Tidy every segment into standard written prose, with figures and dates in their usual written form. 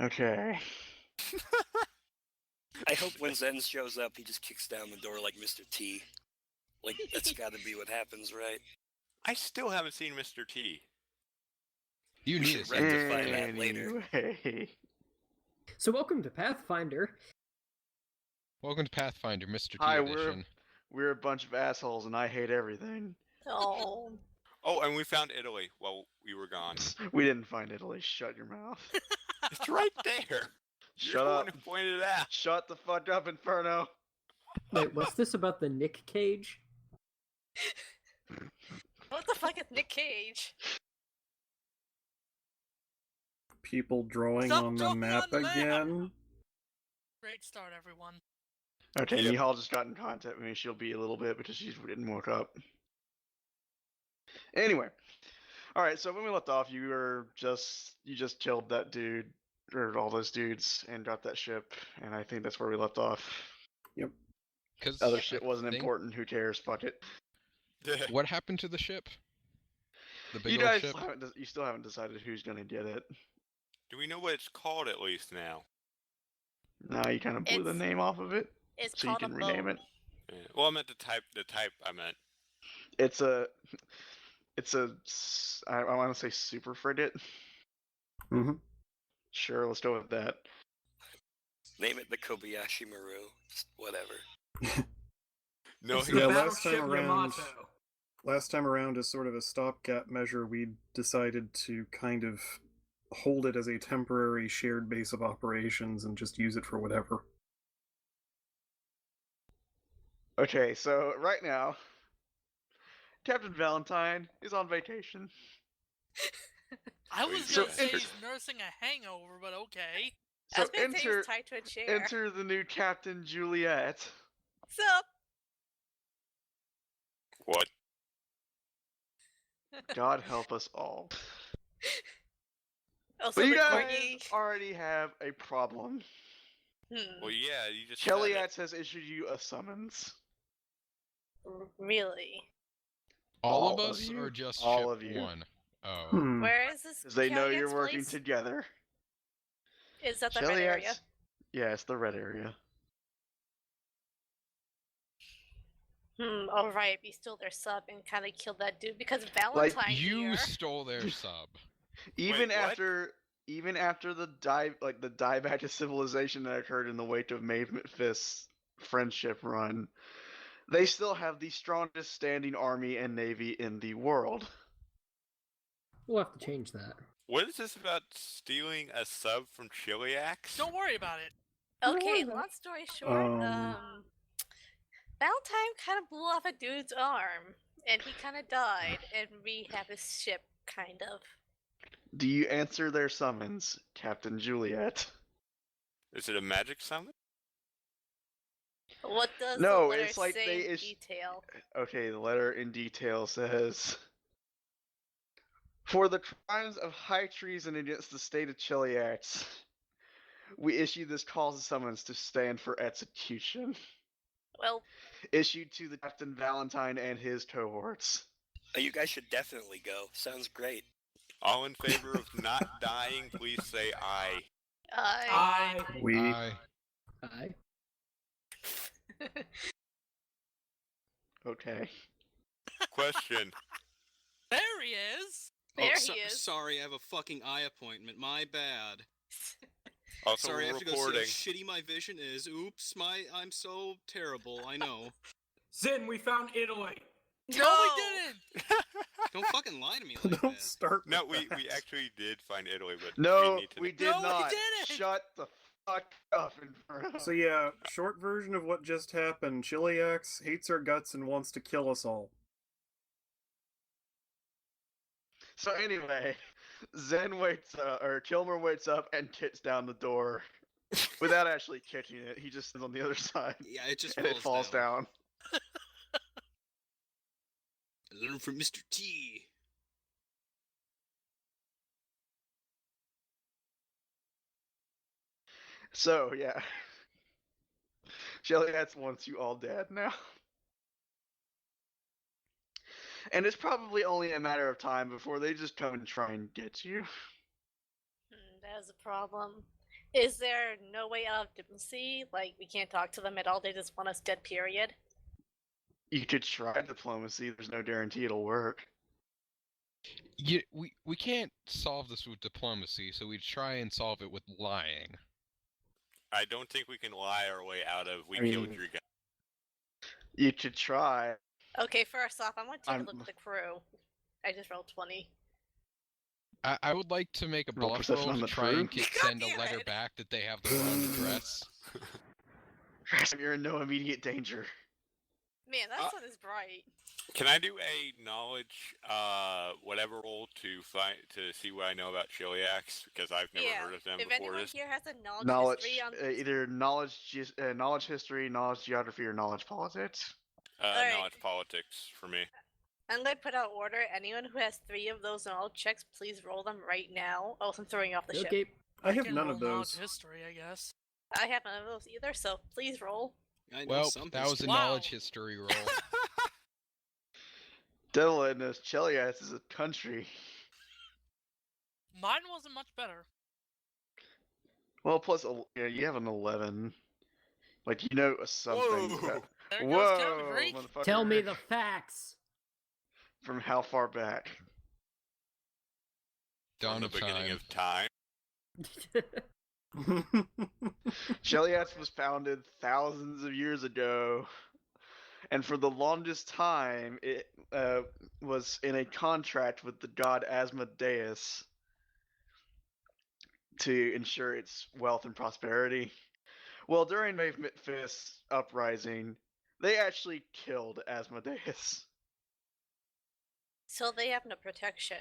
Okay. I hope when Zen shows up, he just kicks down the door like Mr. T. Like, that's gotta be what happens, right? I still haven't seen Mr. T. You We need should to rectify that later. Anyway. So welcome to Pathfinder. Welcome to Pathfinder, Mr. T Hi, edition. we're a bunch of assholes and I hate everything. Oh. Oh, and we found Italy while we were gone. We didn't find Italy. Shut your mouth. It's right there. Shut You're the up. one who pointed it out. Shut the fuck up, Inferno. Wait, was this about the Nick Cage? What the fuck is Nick Cage? People drawing Stop on the drawing map on the map! again. Great start, everyone. Okay, Yep. Miijhal just got in contact with me. She'll be a little bit because she didn't woke up. Anyway. Alright, so when we left off, you just killed that dude, or all those dudes, and dropped that ship, and I think that's where we left off. Because Other shit wasn't important, who cares, fuck it. What happened to the ship? The big You old guys ship? you still haven't decided who's gonna get it. Do we know what it's called at least now? No, you kind of blew the It's- name off of it, It's so you called can a rename boat. it. Yeah. Well, I meant the type I meant. It's a, I want to say super frigate. Mm-hmm. Sure, let's go with that. Name it the Kobayashi Maru. Just whatever. No, It's he the Yeah, Battleship Yamato. last time around, as sort of a stopgap measure, we decided to kind of hold it as a temporary shared base of operations and just use it for whatever. Okay, so right now, Captain Valentine is on vacation. I was So gonna say enter- he's nursing a hangover, but okay. I So was gonna say enter he's tied to a chair. enter the new Captain Juliette. Sup? what? God help us all. Also, But you the guys corgi. already have a problem. Well, yeah, you just. Juliette has issued you a summons. Really? All of All of us, you? or just All ship of you. one? Oh. Hmm. Where is this? Because they know Calian's you're working place? together. Is that the red area? Juliette's- Yeah, it's the red area. Alright, we stole their sub and kind of killed that dude because Valentine You here. stole their sub. Even Wait, what? after the dive back to civilization that occurred in the wake of Fist's friendship run, they still have the strongest standing army and navy in the world. We'll have to change that. What is this about stealing a sub from Chiliax? Don't worry about it. Okay, long story short, Valentine kind of blew off a dude's arm, and he kind of died, and we have his ship, kind of. Do you answer their summons, Captain Juliette? Is it a magic summon? What does No, the letter it's like say they in is- detail? Okay, the letter in detail says, for the crimes of high treason against the state of Chiliax, we issue this call to summons to stand for execution. Well, Issued to the Captain Valentine and his cohorts. Oh, you guys should definitely go. Sounds great. All in favor of not dying, please say aye. I. We Aye. Okay. Question. There he is. There he is. Sorry, I have a fucking eye appointment. My bad. Also, Sorry, I we're have to go see recording. how shitty my vision is. Oops, I'm so terrible. I know. Zen, we found Italy. No, we didn't. Don't fucking lie to me like don't that. start. No, with we that. actually did find Italy, but No, we need to we know. did No, we not. didn't! Shut the fuck up, Inferno. So yeah, short version of what just happened. Chiliax hates our guts and wants to kill us all. So anyway, Killmur waits up and kicks down the door without actually kicking it. He just stands on the other side Yeah, it just and it falls down. I learned from Mr. T. So yeah, Juliette wants you all dead now. And it's probably only a matter of time before they just come and try and get you. That is a problem. Is there no way out of diplomacy? Like, we can't talk to them at all, they just want us dead, period? You could try diplomacy, there's no guarantee it'll work. We can't solve this with diplomacy, so we try and solve it with lying. I don't think we can lie our way out of we I mean- killed your guy. You could try. Okay, first off, I'm gonna take I'm- a look at the crew. I just rolled 20. I would like to make a Roll bluff perception roll on to the try and crew? send a God damn letter it. back that they have the wrong address. You're in no immediate danger. Man, that sun is bright. Can I do a knowledge, whatever roll to see what I know about Chiliacs? Because I've never Yeah, heard of them if before anyone this. here has a knowledge, Knowledge, history on... either knowledge history, knowledge geography, or knowledge politics. Alright. Knowledge politics for me. I'm gonna put out order. Anyone who has 3 of those knowledge checks, please roll them right now. Oh, I'm throwing off the ship. Okay. I have can none roll of knowledge those. history, I guess. I have none of those either, so please roll. I know Well, some that was a history. Wow. knowledge history roll. Devil knows Cheliax is a country. Mine wasn't much better. Well, plus yeah, you have an 11. Like you know something. Whoa. about- There goes Whoa, Count Greek. motherfucker. Tell me the facts. From how far back? From Dawn the of beginning time. of time. Cheliax was founded thousands of years ago, and for the longest time, it was in a contract with the god Asmodeus to ensure its wealth and prosperity. Well, during Fist's uprising, they actually killed Asmodeus. So they have no protection.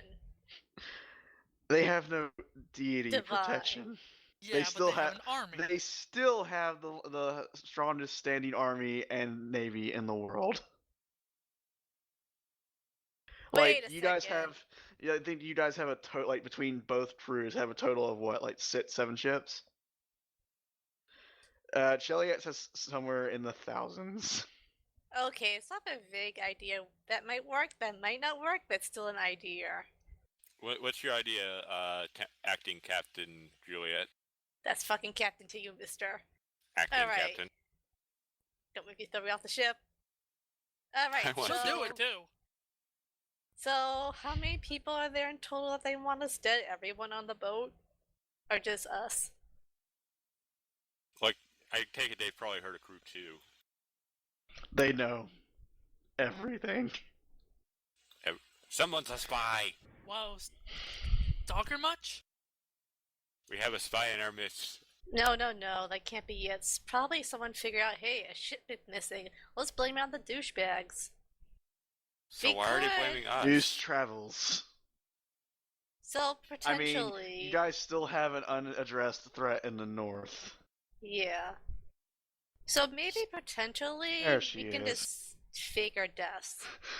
They have no deity Divine. protection. Yeah, but still they have have- an army. They still have the strongest standing army and navy in the world. Wait Like a you guys second. have, yeah, I think you guys have a total, like between both crews, have a total of what, like 7 ships. Cheliax has somewhere in the thousands. Okay, it's not a vague idea. That might work, that might not work, but still an idea. What's your idea, acting Captain Juliette? That's fucking captain to you, mister. Acting Alright. Captain. Don't make me throw me off the ship. I Alright, want She'll to. so... do it too. So, how many people are there in total that they want us dead? Everyone on the boat? Or just us? Like, I take it they've probably heard of Crew 2. They know everything. Someone's a spy! Wow. Stalker much? We have a spy in our midst. No, that can't be it. It's probably someone figured out, hey, a shipment missing. Let's blame it on the douchebags. So why are they Because- blaming us? News travels. So, I mean, potentially... you guys still have an unaddressed threat in the north. Yeah. So maybe potentially There she we can is. just fake our deaths.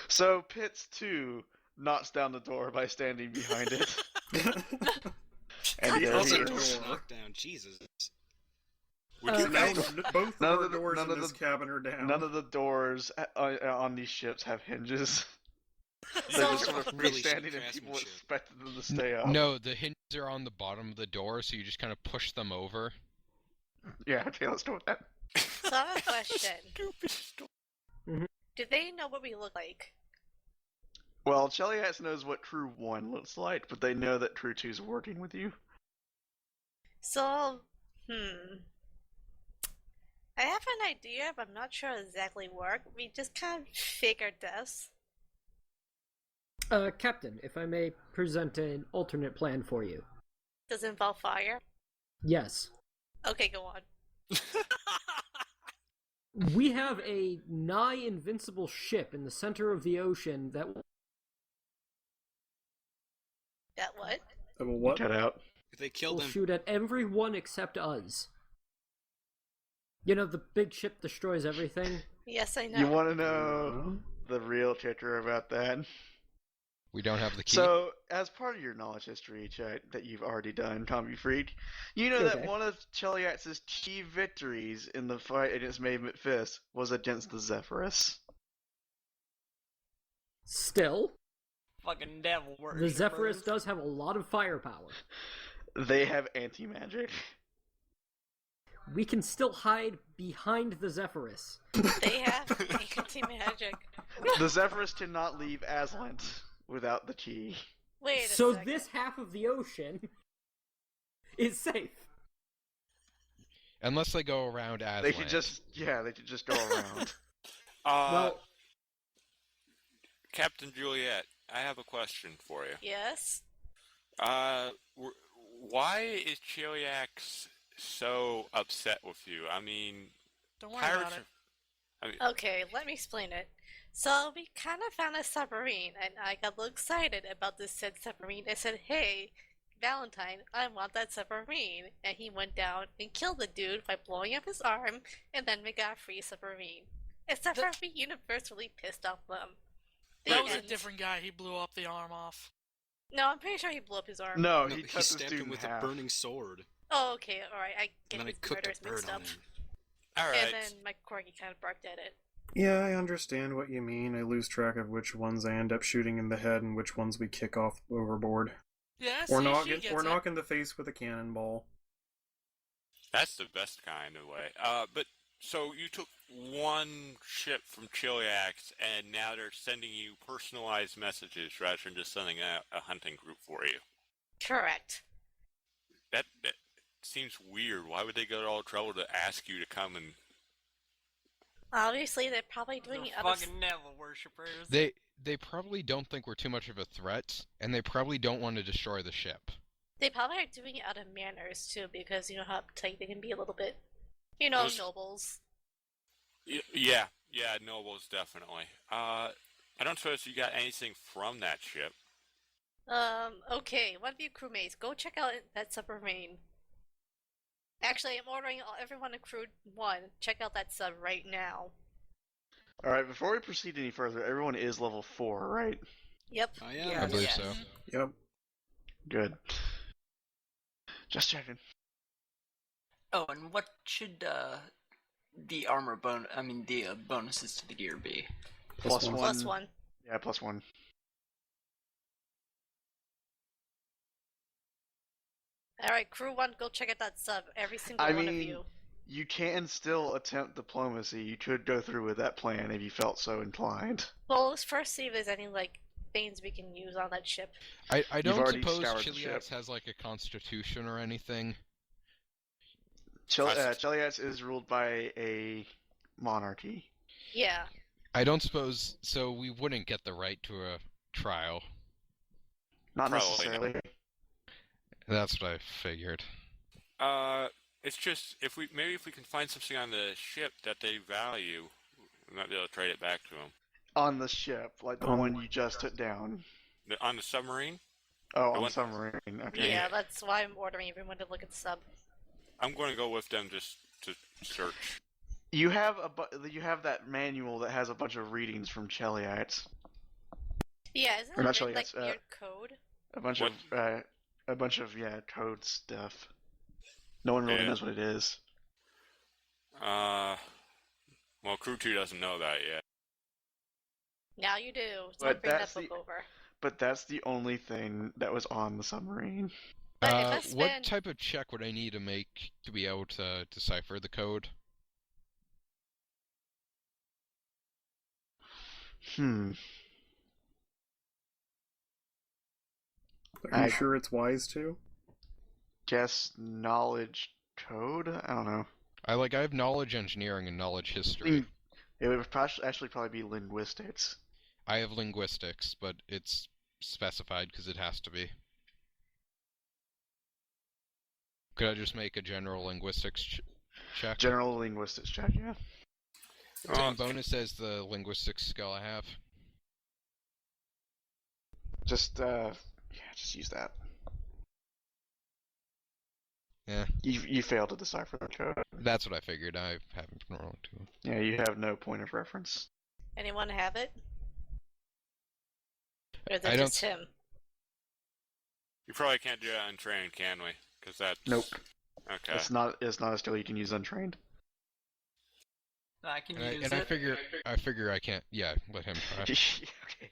So Pitts 2 knocks down the door by standing behind it. And He there also he door is. knockdown. Jesus. Would Uh, you Now guys... both None of our of the- doors none in of this the- cabin are down. None of the doors on these ships have hinges. They're So- just sort of Really shit freestanding and people craftsmanship. expected them to stay up. No, the hinges are on the bottom of the door, so you just kind of push them over. Yeah, okay, let's go with that. So I have a question. Stupid story. Do they know what we look like? Well, Cheliax knows what Crew 1 looks like, but they know that Crew 2 is working with you. So, I have an idea, but I'm not sure it'll exactly work. We just kind of fake our deaths. Captain, if I may present an alternate plan for you. Does it involve fire? Yes. Okay, go on. We have a nigh invincible ship in the center of the ocean that That what? Well, what? Cut out. If they killed will him, shoot at everyone except us. You know, the big ship destroys everything. Yes, I know. You want to know the real kicker about that? We don't have the key. So, as part of your knowledge history check that you've already done, Combi Freak, you know that Okay. one of Cheliax's key victories in the fight against Maven Fist was against the Zephyrus. Still, Fucking devil the Zephyrus does have a lot of firepower. They have anti-magic. we can still hide behind the Zephyrus. They have anti-magic. The Zephyrus cannot leave Aslant without the key. Wait a So second. this half of the ocean is safe. Unless they go around Aslan. They could just go around. Well, Captain Juliette, I have a question for you. Yes? Why is Chiliax so upset with you? I mean, Don't worry about it. Okay, let me explain it. So, we kind of found a submarine, and I got a little excited about this said submarine. I said, hey, Valentine, I want that submarine. And he went down and killed the dude by blowing up his arm, and then we got a free submarine. Except for we universally pissed off them. That was a different guy. He blew up the arm off. No, I'm pretty sure he blew up his arm. No, No, he he cut this stabbed dude him in with half. a burning sword. Oh, okay, alright, I get And then I his cooked a murders bird mixed on up. him. Alright. And then my Corgi kind of barked at it. Yeah, I understand what you mean. I lose track of which ones I end up shooting in the head and which ones we kick off overboard. Yeah, Or see, knock she it, gets or it. knock in the face with a cannonball. That's the best kind of way. But so you took one ship from Chiliax, and now they're sending you personalized messages rather than just sending a hunting group for you. Correct. That seems weird. Why would they go to all the trouble to ask you to come and? Obviously, they're probably doing The it out of... fucking devil worshippers. They probably don't think we're too much of a threat, and they probably don't want to destroy the ship. They probably are doing it out of manners, too, because you know how uptight they can be a little bit. You know, Those- nobles. Yeah, nobles definitely. I don't suppose you got anything from that ship. Okay, one of you crewmates, go check out that submarine. Actually, I'm ordering everyone in crew 1, check out that sub right now. Alright, before we proceed any further, everyone is level 4, right? Yep. I am. Yeah. I believe Yes. so. Yep. Good. Just checking. Oh, and what should the armor the bonuses to the gear be? Plus one. Plus 1. Yeah, plus 1. Alright, crew 1, go check out that sub, every single I one of mean, you. you can still attempt diplomacy. You could go through with that plan if you felt so inclined. Well, let's first see if there's any, things we can use on that ship. I don't already suppose scoured the ship. Chiliax has like a constitution or anything. Cheliax is ruled by a monarchy. Yeah. I don't suppose so. We wouldn't get the right to a trial. Not Probably necessarily. That's what I figured. It's just if we can find something on the ship that they value, we might be able to trade it back to them. On the ship, like the one you just took down. On the submarine? Oh, The on one- the submarine. Okay. Yeah, that's why I'm ordering everyone to look at the sub. I'm going to go with them just to search. You have that manual that has a bunch of readings from Cheliax. Yeah, isn't Or it not written, Cheliax, weird code? A bunch What? of code stuff. No one really Yeah. knows what it is. Well, Crew 2 doesn't know that yet. Now you do. So But bring that that's book the- over. But that's the only thing that was on the submarine. But if I What spend- type of check would I need to make to be able to decipher the code? Are you I- sure it's wise to? Guess knowledge code? I don't know. I have knowledge engineering and knowledge history. It would actually probably be linguistics. I have linguistics, but it's specified because it has to be. Could I just make a general linguistics check? General linguistics check, yeah. Same bonus as the linguistics skill I have. Just use that. Yeah, You failed to decipher the code. that's what I figured. I haven't been wrong too. Yeah, you have no point of reference. Anyone have it? Or is I it don't just him? You probably can't do that untrained, can we? Because that's... Nope. Okay. It's not a skill you can use untrained. I can And use I it. figure I can't. Yeah, let him try. Okay.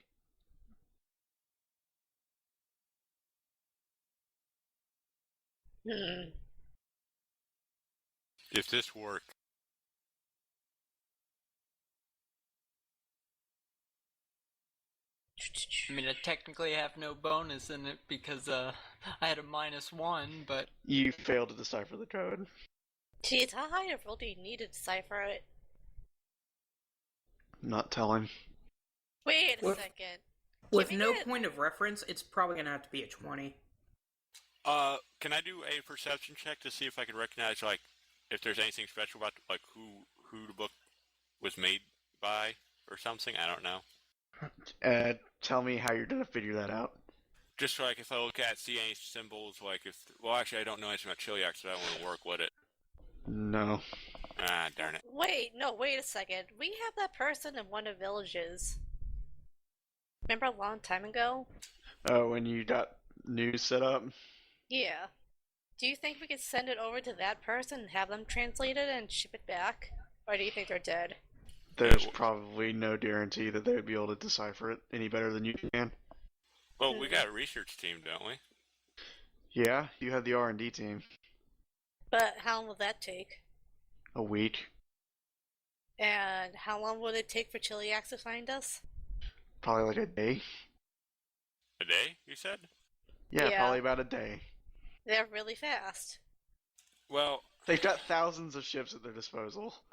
If this worked. I mean, I technically have no bonus in it because I had a -1, but You failed to decipher the code. Geez, how high of roll do you need to decipher it? Not telling. Wait a With- second. With Giving no it- point of reference, it's probably gonna have to be a 20. Can I do a perception check to see if I can recognize, like, if there's anything special about, like, who the book was made by or something? I don't know. Tell me how you're gonna figure that out. Just like if I look at, see any symbols, like if... Well, actually, I don't know anything about Chiliac, so I don't want to work with it. No. Ah, darn it. Wait a second. We have that person in one of the villages. Remember a long time ago? Oh, when you got news set up? Yeah. Do you think we could send it over to that person and have them translate it and ship it back? Or do you think they're dead? There's probably no guarantee that they would be able to decipher it any better than you can. Well, we got a research team, don't we? Yeah, you have the R&D team. But how long will that take? A week. And how long would it take for Chiliax to find us? Probably like a day. A day, you said? Yeah, Yeah. probably about a day. They're really fast. Well, They've got thousands of ships at their disposal.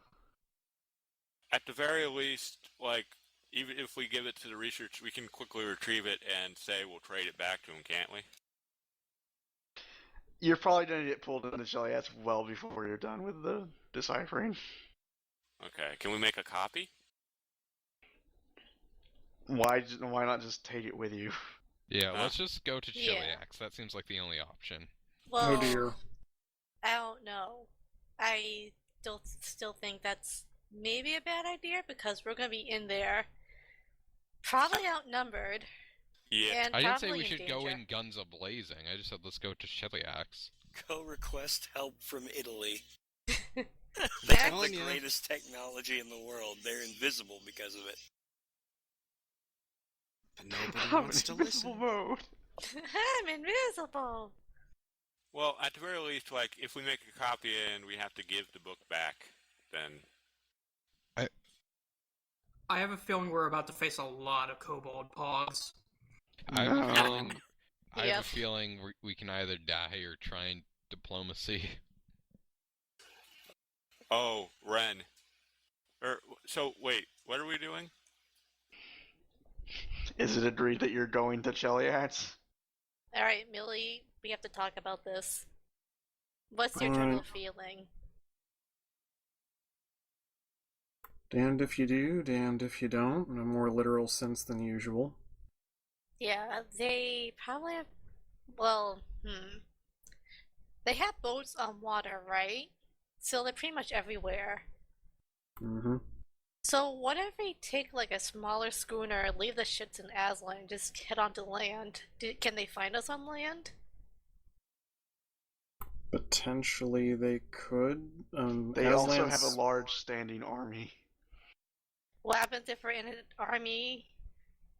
at the very least, like, even if we give it to the research, we can quickly retrieve it and say we'll trade it back to them, can't we? You're probably going to get pulled into Chiliax well before you're done with the deciphering. Okay, can we make a copy? Why not just take it with you? Yeah, let's just go to Yeah. Chiliax. That seems like the only option. Well, Oh dear. I don't know. I still think that's maybe a bad idea because we're going to be in there, probably outnumbered. Yeah. And I didn't say probably we should go danger. in guns a-blazing. I just said let's go to Chiliax. Go request help from Italy. They That- have Telling the ya. greatest technology in the world. They're invisible because of it. But nobody I'm wants to in invisible listen. mode. I'm invisible. Well, at the very least, like, if we make a copy and we have to give the book back, then... I have a feeling we're about to face a lot of kobold paws. I have a No. feeling. I have Yep. a feeling we can either die or try and diplomacy. Oh, Ren. So, wait, what are we doing? Is it agreed that you're going to Chiliax? Alright, Millie, we have to talk about this. What's your Alright. general feeling? Damned if you do, damned if you don't, in a more literal sense than usual. Yeah, they probably have. Well, They have boats on water, right? So they're pretty much everywhere. Mm-hmm. So what if we take like a smaller schooner, leave the ships in Aslan, and just head onto land? Can they find us on land? Potentially they could. They also Aslan's- have a large standing army. What happens if we're in an army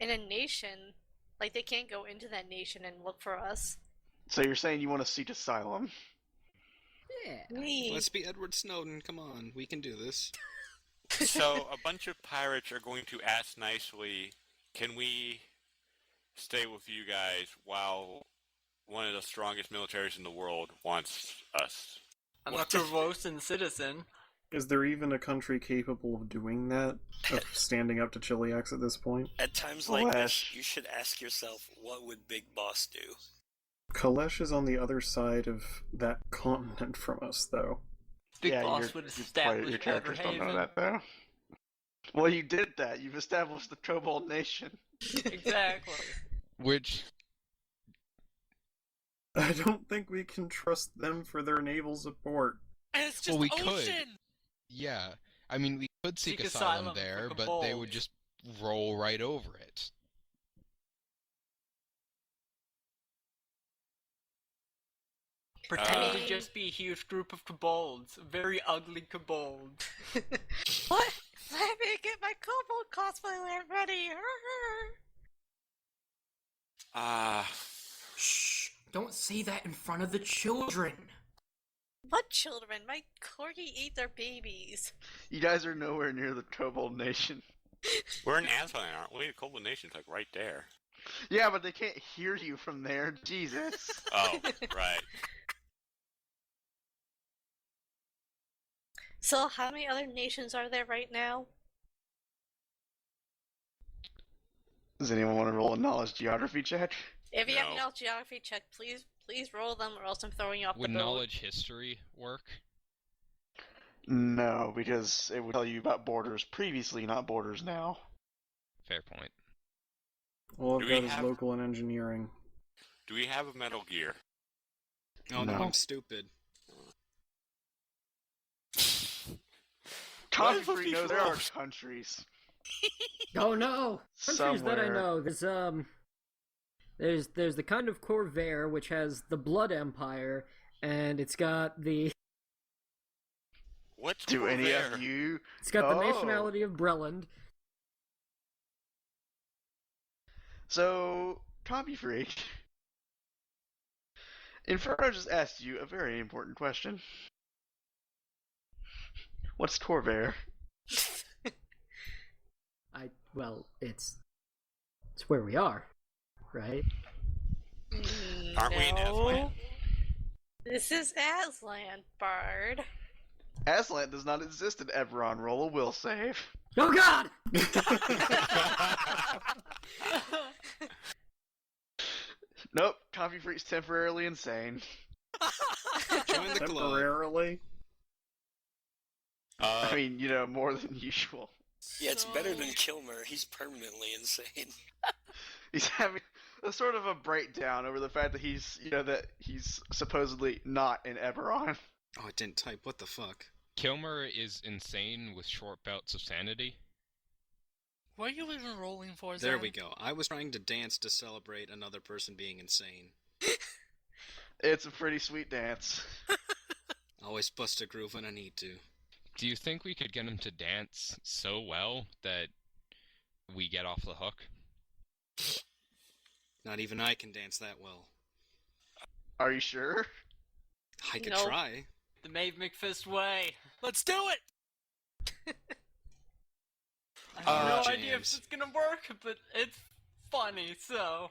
in a nation? Like they can't go into that nation and look for us. So you're saying you want to seek asylum? Me. Let's be Edward Snowden. Come on, we can do this. So, a bunch of pirates are going to ask nicely, can we stay with you guys while one of the strongest militaries in the world wants us? I'm a Corvosan citizen. Is there even a country capable of doing that? Of standing up to Chiliax at this point? At times like this, Flesh. you should ask yourself, what would Big Boss do? Kalesh is on the other side of that continent from us, though. Big yeah, Boss your- would your establish characters don't know Everhaven. that though. Well, you did that. You've established the Kobold Nation. Exactly. Which, I don't think we can trust them for their naval support. And it's just well, we ocean! could. Yeah, I mean, we could seek Seek asylum asylum there, for but they kobolds. would just roll right over it. Pretend I to mean- just be a huge group of kobolds. Very ugly kobolds. What? Let me get my kobold cosplay ready. Ah, Shh! Don't say that in front of the children. What children? My corgi ate their babies. You guys are nowhere near the Kobold Nation. We're in Aslan, aren't we? The Kobold Nation's like right there. Yeah, but they can't hear you from there. Jesus. Oh, right. So, how many other nations are there right now? Does anyone want to roll a knowledge geography check? If you have No. knowledge geography check, please roll them, or else I'm throwing you off Would the boat. knowledge history work? No, because it would tell you about borders previously, not borders now. Fair point. All Do I've we got is have- local and engineering. Do we have a Metal Gear? Oh no, No. I'm stupid. Coffee supposed to Free be knows there are frogs? countries. Oh no! Countries that I Somewhere. know. There's the kind of Corvair which has the Blood Empire, and it's got the What's Do any Corvair? of you? it's got the Oh. nationality of Breland. So, Copy Freak. Inferno just asked you a very important question. What's Corvair? Well, it's where we are, right? Aren't we in Aslan? This is Aslan, Bard. Aslan does not exist in Eberron. Roll a will save. Oh God! Nope, Coffee Freak's temporarily insane. Join the club. Temporarily? I mean, more than usual. Yeah, it's better than Killmur. He's permanently insane. He's having a sort of a breakdown over the fact that he's supposedly not in Eberron. Oh, I didn't type. What the fuck? Killmur is insane with short bouts of sanity. What are you even rolling for, There Zen? we go. I was trying to dance to celebrate another person being insane. It's a pretty sweet dance. Always bust a groove when I need to. Do you think we could get him to dance so well that we get off the hook? Not even I can dance that well. Are you sure? I could Nope. try. The Maeve McFist way. Let's do it! I have no James. idea if it's gonna work, but it's funny, so...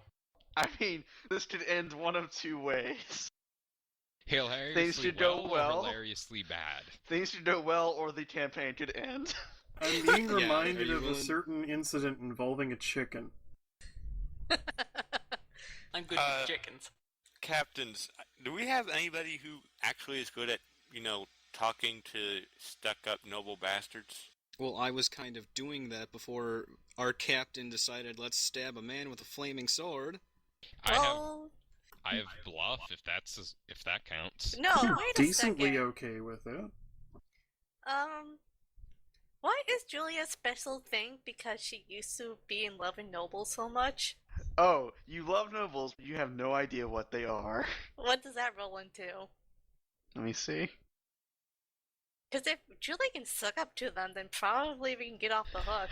I mean, this could end one of two ways. Hilariously should go well, well. or hilariously bad. Things could go well, or the campaign could end. I'm being Yeah, reminded are you of a willing- certain incident involving a chicken. I'm good with chickens. Captains, do we have anybody who actually is good at, talking to stuck-up noble bastards? Well, I was kind of doing that before our captain decided let's stab a man with a flaming sword. I have Well, bluff if that counts. no, wait a Decently second. okay with it. What is Juliette's special thing because she used to be in love with nobles so much? Oh, you love nobles, but you have no idea what they are. What does that roll into? Let me see. Because if Julie can suck up to them, then probably we can get off the hook.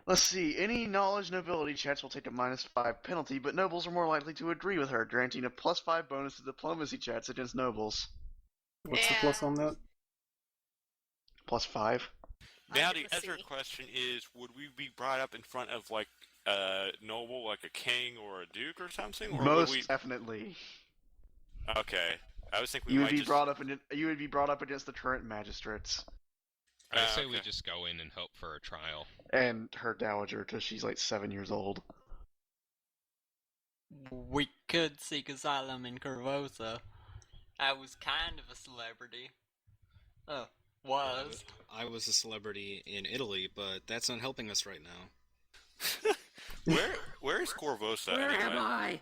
Let's see. Any knowledge nobility checks will take a -5 penalty, but nobles are more likely to agree with her, granting a +5 bonus to diplomacy checks against nobles. What's the plus on that? +5. Now the Let's other see. question is, would we be brought up in front of, like, a noble, like a king or a duke or something? Or Most would we... definitely. Okay. I was thinking we You might would be just... brought up you would be brought up against the current magistrates I say we okay. just go in and hope for a trial. and her dowager because she's like 7 years old. We could seek asylum in Corvosa. I was kind of a celebrity. Oh, was. I was a celebrity in Italy, but that's not helping us right now. Where is Corvosa Where anyway? am I?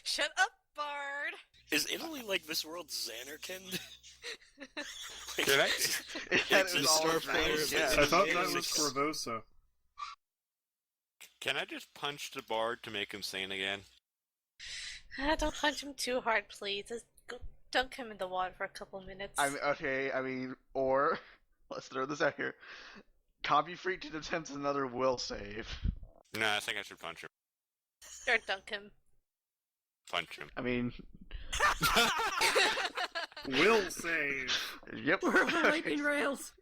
Shut up, Bard! Is Italy like this world's Zanarkand? Can I... That It's is the all star I'm saying, player of yes. I thought Yeah, that was it's- Corvosa. Can I just punch the bard to make him sane again? Don't punch him too hard, please. Just dunk him in the water for a couple minutes. Or let's throw this out here. Copy Freak to attempt another will save. No, I think I should punch him. Or dunk him. Punch him. I mean, Will save. Yep. Where are the lightning rails?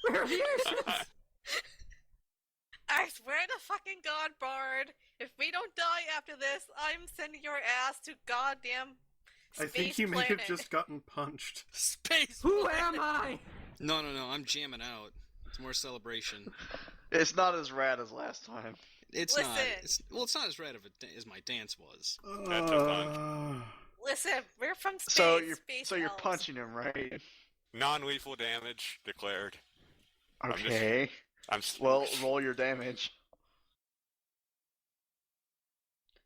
Where are the airships? I swear to fucking God, Bard, if we don't die after this, I'm sending your ass to goddamn I think you may have just gotten punched. Space. Who am I? No, I'm jamming out. It's more celebration. It's not as rad as last time. It's Listen. not. It's not as rad as my dance was. That's a punch. Listen, we're from space. So you're elves. punching him, right? Non-lethal damage declared. Okay. Well, roll your damage.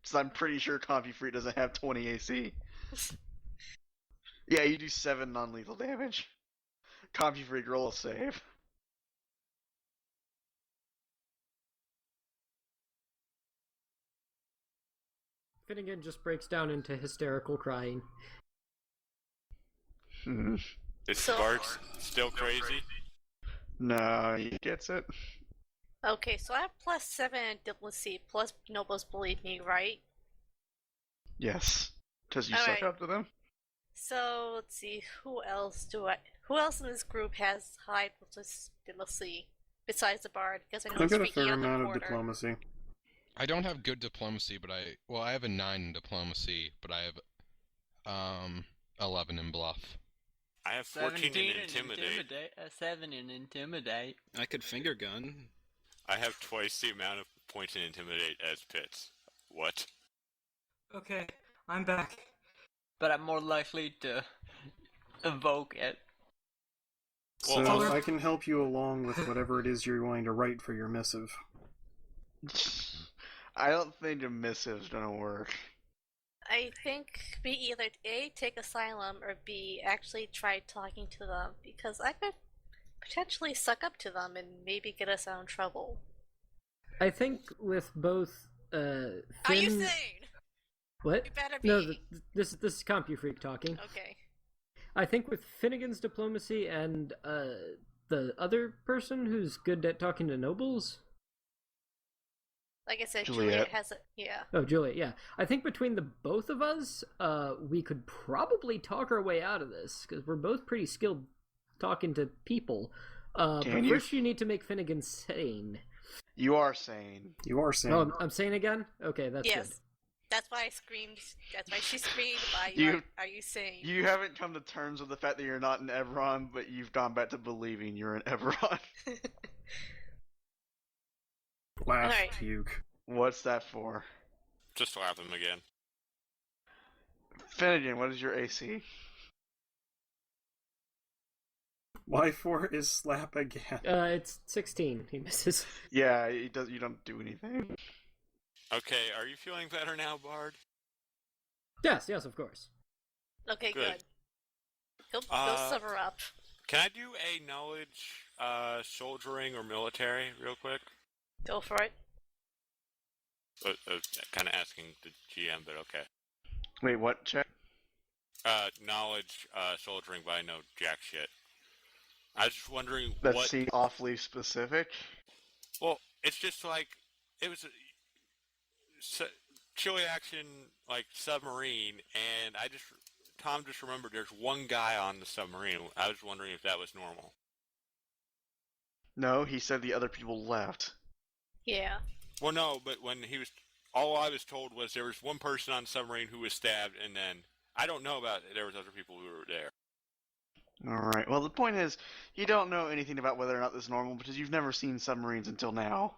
Because I'm pretty sure CompuFreak doesn't have 20 AC. Yeah, you do 7 non-lethal damage. CompuFreak, roll a save. Finnegan just breaks down into hysterical crying. Is So- Bart still crazy? No, he gets it. Okay, so I have +7 in diplomacy, plus nobles believe me, right? Yes. Because you Alright. suck up to them? So let's see, who else in this group has high diplomacy besides the bard? Because I know I've he's got a speaking fair on the amount of quarter. diplomacy. I don't have good diplomacy, but I have a 9 in diplomacy, but I have 11 in bluff. I have 14 in intimidate. 7 in intimidate. I could finger gun. I have twice the amount of points in intimidate as Pitts. What? Okay, I'm back. But I'm more likely to evoke it. So Well, I can help you along with whatever it is you're going to write for your missive. I don't think a missive's gonna work. I think we either A, take asylum, or B, actually try talking to them, because I could potentially suck up to them and maybe get us out of trouble. I think with both Are Finn... you sane? What? You better be. No, this is CompuFreak talking. Okay. I think with Finnegan's diplomacy and the other person who's good at talking to nobles. Like I said, Juliette. Juliette has a... Yeah. Oh, Juliette, yeah. I think between the both of us, we could probably talk our way out of this, because we're both pretty skilled talking to people. But Can you? first you need to make Finnegan sane. You are sane. You are saying. Oh, I'm sane again? Okay, that's Yes. good. That's why I screamed. That's why she screamed. Are you sane? You haven't come to terms with the fact that you're not in Everon, but you've gone back to believing you're in Everon. Laugh, Alright. puke. What's that for? Just slap him again. Finnegan, what is your AC? Y4 is slap again. It's 16. He misses. Yeah, it does. You don't do anything. Okay, are you feeling better now, Bard? Yes, of course. Okay, Good. Go suffer up. Can I do a knowledge, soldiering or military real quick? Go for it. Kind of asking the GM, but okay. Wait, what? Check. Knowledge, soldiering, but I know jack shit. I was just wondering That what... seems awfully specific. Well, it's just like, it was chili action, like, submarine, and Tom just remembered there's one guy on the submarine. I was wondering if that was normal. No, he said the other people left. Yeah. Well, no, but when he was... All I was told was there was one person on the submarine who was stabbed, and then... I don't know about it. There was other people who were there. Alright, well the point is, you don't know anything about whether or not this is normal because you've never seen submarines until now.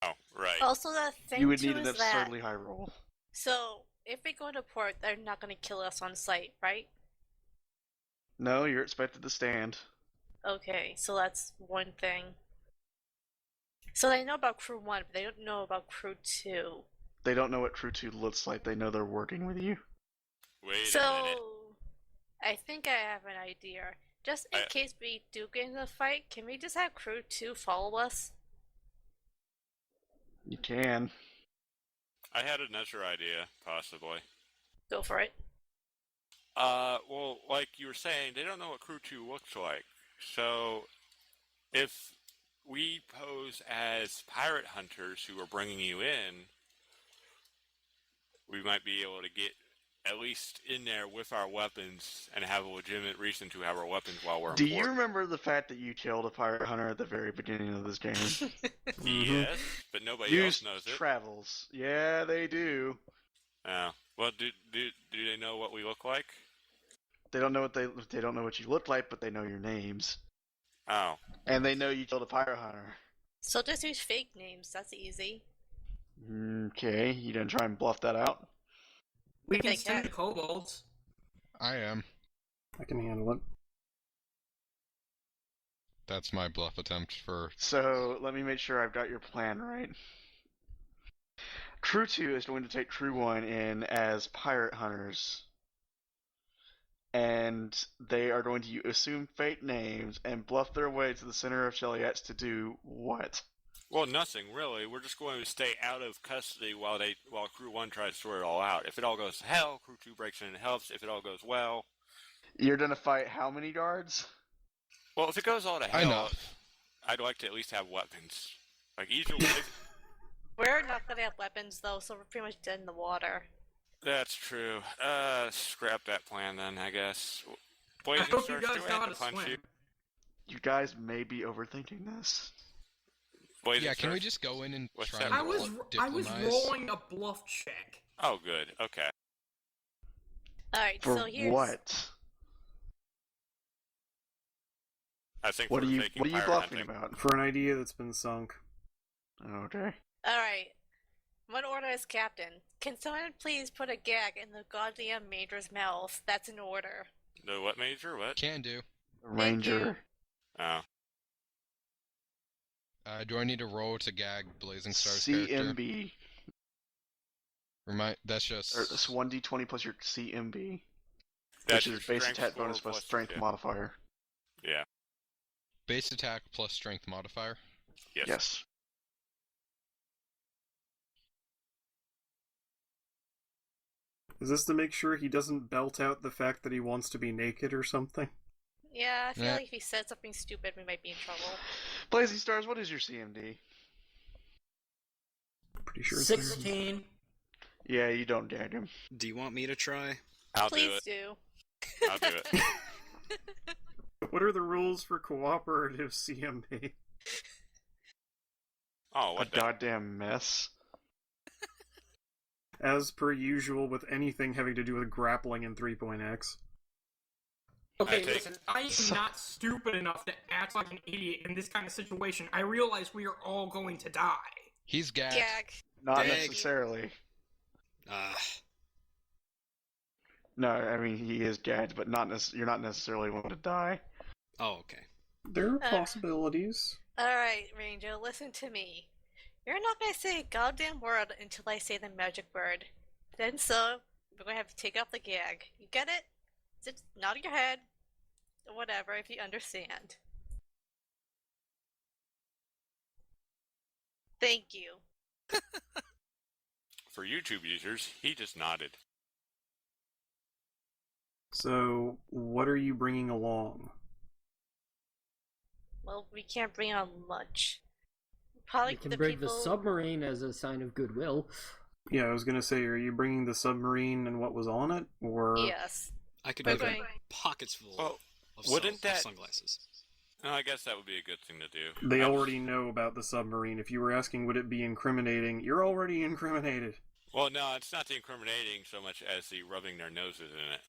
Oh, right. Also, the thing You would too need an is that... absurdly high roll. So, if we go to port, they're not going to kill us on sight, right? No, you're expected to stand. Okay, so that's one thing. So they know about Crew 1, but they don't know about Crew 2. They don't know what Crew 2 looks like, they know they're working with you. Wait So, a minute. I think I have an idea. Just in case we do get in a fight, can we just have Crew 2 follow us? You can. I had another idea, possibly. Go for it. Well, like you were saying, they don't know what Crew 2 looks like. So, if we pose as pirate hunters who are bringing you in, we might be able to get at least in there with our weapons and have a legitimate reason to have our weapons while we're in Do port. you remember the fact that you killed a pirate hunter at the very beginning of this game? Yes, but nobody Use else knows it. travels. Yeah, they do. Oh. Well, do they know what we look like? They don't know what they don't know what you look like, but they know your names. Oh. And they know you killed a pirate hunter. So just use fake names. That's easy. Okay, you didn't try and bluff that out? We They can send can. the kobolds. I am. I can handle it. That's my bluff attempt for. So, let me make sure I've got your plan right. Crew 2 is going to take Crew 1 in as pirate hunters. And they are going to assume fake names and bluff their way to the center of Juliette to do what? Well, nothing really. We're just going to stay out of custody while Crew 1 tries to sort it all out. If it all goes to hell, Crew 2 breaks in and helps. If it all goes well... You're going to fight how many guards? Well, if it goes all to hell, Enough. I'd like to at least have weapons. Like, either way... We're not gonna have weapons though, so we're pretty much dead in the water. That's true. Scrap that plan then, I guess. I hope you Blazingstars, guys do I know how have to to punch swim. you? You guys may be overthinking this. Yeah, can we Blazingstars? just go in and What's try that? and I was diplomatize? rolling a bluff check. Oh, good. Okay. Alright, For so here's... what? I think What we're are you taking pirate bluffing hunting. about? For an idea that's been sunk. Okay. Alright. One order as captain. Can someone please put a gag in the goddamn major's mouth? That's an order. The what major? What? Can do. Ranger. Oh. Do I need to roll to gag Blazingstars character? CMB. That's just. Or it's 1d20 plus your CMB. That's Which your is base strength attack score bonus plus strength yeah. modifier. Yeah. Base attack plus strength modifier. Yes. Yes. Is this to make sure he doesn't belt out the fact that he wants to be naked or something? Yeah, I feel Yeah. like if he said something stupid, we might be in trouble. Blazingstars, what is your CMD? Pretty sure it's 16. Yeah, you don't gag him. Do you want me to try? I'll Please do it. do. I'll do it. What are the rules for cooperative CMB? Oh, A what the... goddamn mess. As per usual with anything having to do with grappling in 3.x. Okay, I take- listen, I am not stupid enough to act like an idiot in this kind of situation. I realize we are all going to die. He's gagged. Gag. Not Gag. necessarily. Ah, No, I mean, he is gagged, but you're not necessarily going to die. oh, okay. There are possibilities. Alright, Ranger, listen to me. You're not gonna say a goddamn word until I say the magic word. Then so, we're gonna have to take off the gag. You get it? Just nod your head. Or whatever, if you understand. Thank you. For YouTube users, he just nodded. So, what are you bringing along? Well, we can't bring on much. Probably We can the bring people... the submarine as a sign of goodwill. Yeah, I was gonna say, are you bringing the submarine and what was on it? Or... Yes. I could We're make going... pockets full Well, of, wouldn't of that- sunglasses. No, I guess that would be a good thing to do. They already know about the submarine. If you were asking would it be incriminating, you're already incriminated. Well, no, it's not the incriminating so much as the rubbing their noses in it.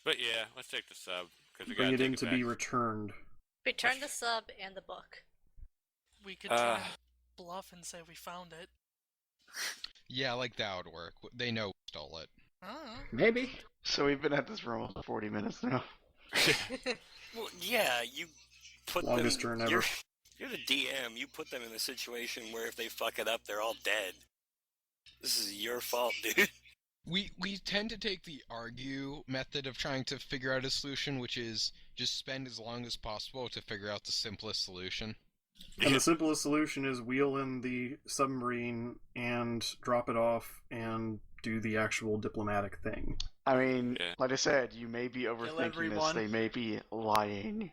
But yeah, let's take the sub. Cause we Bring gotta it in take to back. be returned. Return the sub and the book. We could try and bluff and say we found it. Yeah, like that would work. They know we stole it. Oh. Maybe. So we've been at this for almost 40 minutes now. Well, yeah, you put Longest them... turn ever. You're the DM. You put them in a situation where if they fuck it up, they're all dead. This is your fault, dude. We tend to take the argue method of trying to figure out a solution, which is just spend as long as possible to figure out the simplest solution. And the simplest solution is wheel in the submarine and drop it off and do the actual diplomatic thing. I mean, Yeah. like I said, you may be overthinking this. everyone. They may be lying.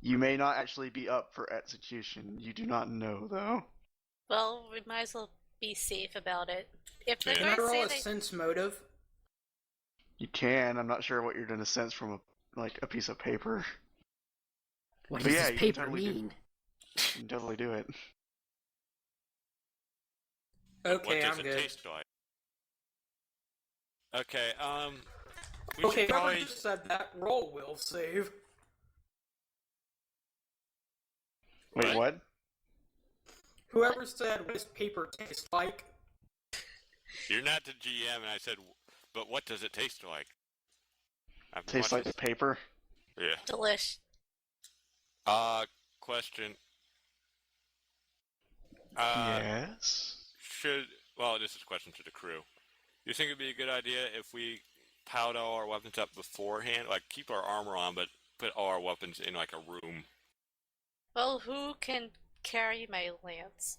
You may not actually be up for execution. You do not know, though. Well, we might as well be safe about it. If they're Can I going to roll say a sense motive? You can. I'm not sure what you're going to sense from a piece of paper. What But does yeah, this you can paper totally mean? You can totally do it. Okay, What does I'm it good. taste like? Okay, we Okay, should whoever probably... just said that, roll will save. Wait, what? Whoever said what does paper taste like? You're not the GM, and I said, but what does it taste like? Tastes like paper? Yeah. delish. Question. Yes? Well, this is a question to the crew. Do you think it'd be a good idea if we piled all our weapons up beforehand? Like, keep our armor on, but put all our weapons in, like, a room? Well, who can carry my lance?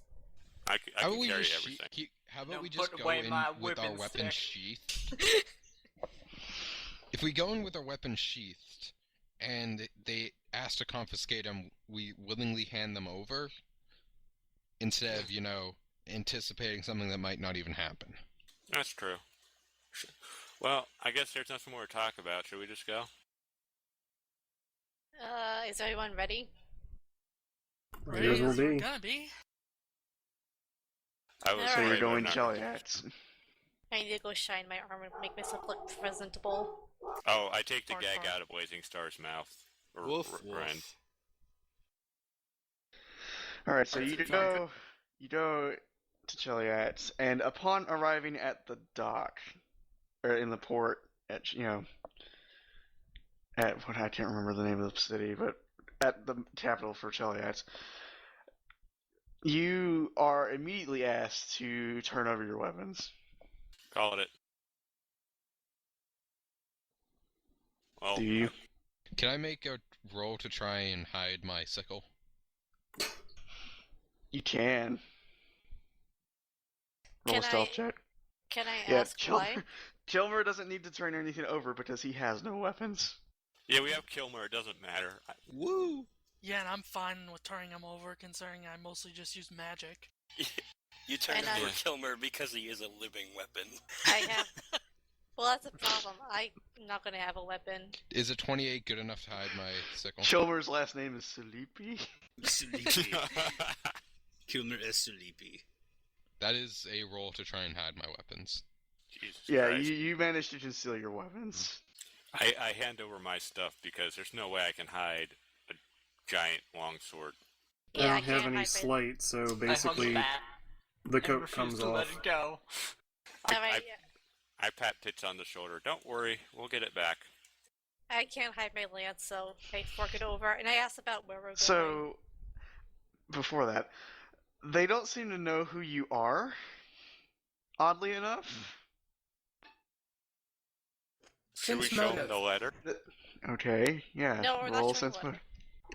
I How can about we carry just everything. how about Don't we just put go away in my with our whipping weapons stick. sheathed? If we go in with our weapons sheathed, and they ask to confiscate them, we willingly hand them over, instead of, anticipating something that might not even happen. That's true. Well, I guess there's nothing more to talk about. Should we just go? Is everyone ready? Might as well We're be. gonna be. I was So you're worried, but I'm going not Juliette. I need to go shine my armor and make myself look presentable. Oh, I take the Hard gag part. out of Blazingstars' mouth. Or Woof, Ren. woof. Alright, so That's you fine. go to Juliette, and upon arriving at the dock, or in the port, at what, I can't remember the name of the city, but at the capital for Juliette, you are immediately asked to turn over your weapons. Called it. Well, Do you? Can I make a roll to try and hide my sickle? You can. Roll a Can stealth I- check. Can I Yeah, ask why? Killmur doesn't need to turn anything over because he has no weapons. yeah, we have Killmur. It doesn't matter. Woo! Yeah, and I'm fine with turning him over, considering I mostly just use magic. You turn And over I- Killmur because he is a living weapon. I have. Well, that's a problem. I'm not gonna have a weapon. Is a 28 good enough to hide my sickle? Killmur's last name is Sleepy. Sleepy. Killmur is sleepy. That is a roll to try and hide my weapons. Jesus Yeah, Christ. you managed to conceal your weapons. I hand over my stuff because there's no way I can hide a giant longsword. Yeah, I I don't have can't any hide my- slight, so I hung basically back the and coat refused comes to let off. it go. Alright, I pat Tits on the shoulder. Don't worry, we'll get it back. I can't hide my lance, so I fork it over. And I asked about where we're going. So, before that, they don't seem to know who you are, oddly enough. Should we Sense show them motive. the letter? Okay, yeah. No, we're not roll showing sense what.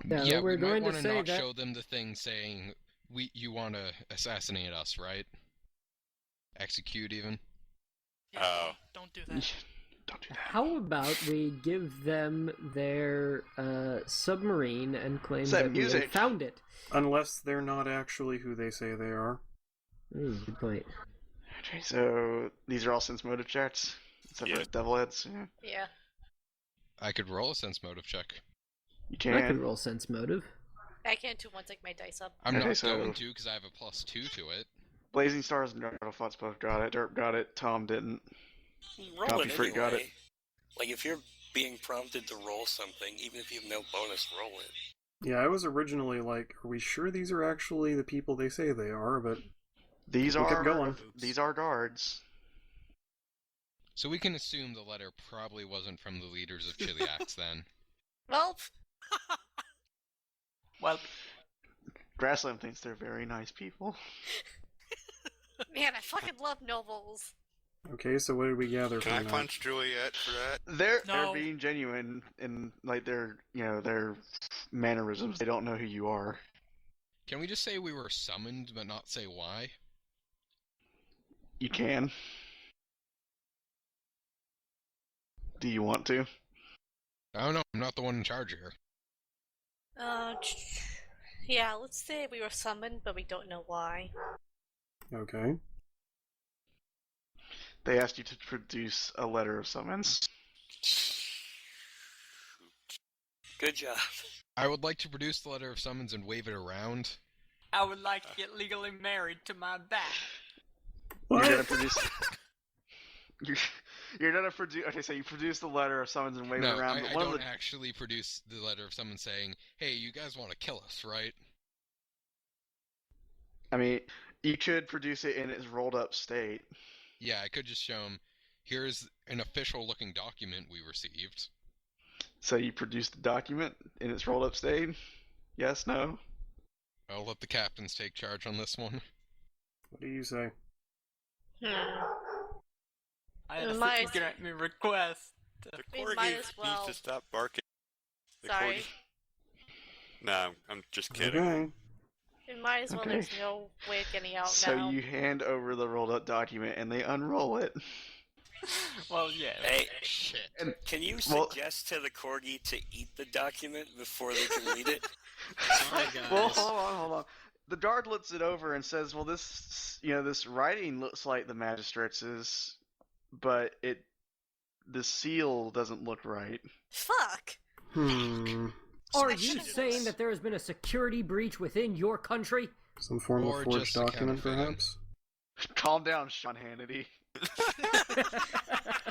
motive. Yeah, we we're might going to want to say not that. show them the thing saying, you want to assassinate us, right? Execute, even? Yeah, Oh. don't do that. Don't do that. How about we give them their submarine and claim Set that we have music. found it? Unless they're not actually who they say they are. Good point. Okay, so these are all sense motive checks, except Yeah. for devil heads. Yeah. Yeah. I could roll a sense motive check. You I could can. roll sense motive. I can't too once take my dice up. I'm Okay, not so- going to because I have a +2 to it. Blazingstars and Gogglefox both got it. Durp got it. Tom didn't. Roll Copy it freak anyway. got it. Like, if you're being prompted to roll something, even if you have no bonus, roll it. Yeah, I was originally like, are we sure these are actually the people they say they are? But These we kept are going. these are guards. So we can assume the letter probably wasn't from the leaders of Chiliax then. Well, Well, Grasslamb thinks they're very nice people. man, I fucking love nobles. Okay, so what did we gather Can I from that? punch Juliette for that? They're No. being genuine in like their their mannerisms. They don't know who you are. Can we just say we were summoned but not say why? You can. Do you want to? I don't know, I'm not the one in charge here. Yeah, let's say we were summoned, but we don't know why. Okay. They asked you to produce a letter of summons. Good job. I would like to produce the letter of summons and wave it around. I would like to get legally married to my bat. You're gonna produce. You're gonna produce. Okay, so you produce the letter of summons and wave it around. I don't actually produce the letter of summons saying, "Hey, you guys want to kill us, right?" I mean, you could produce it in its rolled-up state. Yeah, I could just show them. Here's an official-looking document we received. So you produce the document in its rolled-up state? Yes, no? I'll let the captains take charge on this one. What do you say? I had to grant me request. The We Corgi might as well. needs to stop barking. The Sorry. Corgi... No, I'm just kidding. Okay. We might as well. Okay. There's no way of getting out So now. you hand over the rolled-up document and they unroll it. Well, yeah. Hey, Shit. can you Well- suggest to the Corgi to eat the document before they can read it? Sorry, guys. Well, hold on. The guard looks it over and says, "Well, this writing looks like the magistrate's, but the seal doesn't look right." Fuck. Are you saying that there has been a security breach within your country? Some form Or of forged just a document, counterfeit. perhaps? Calm down, Sean Hannity.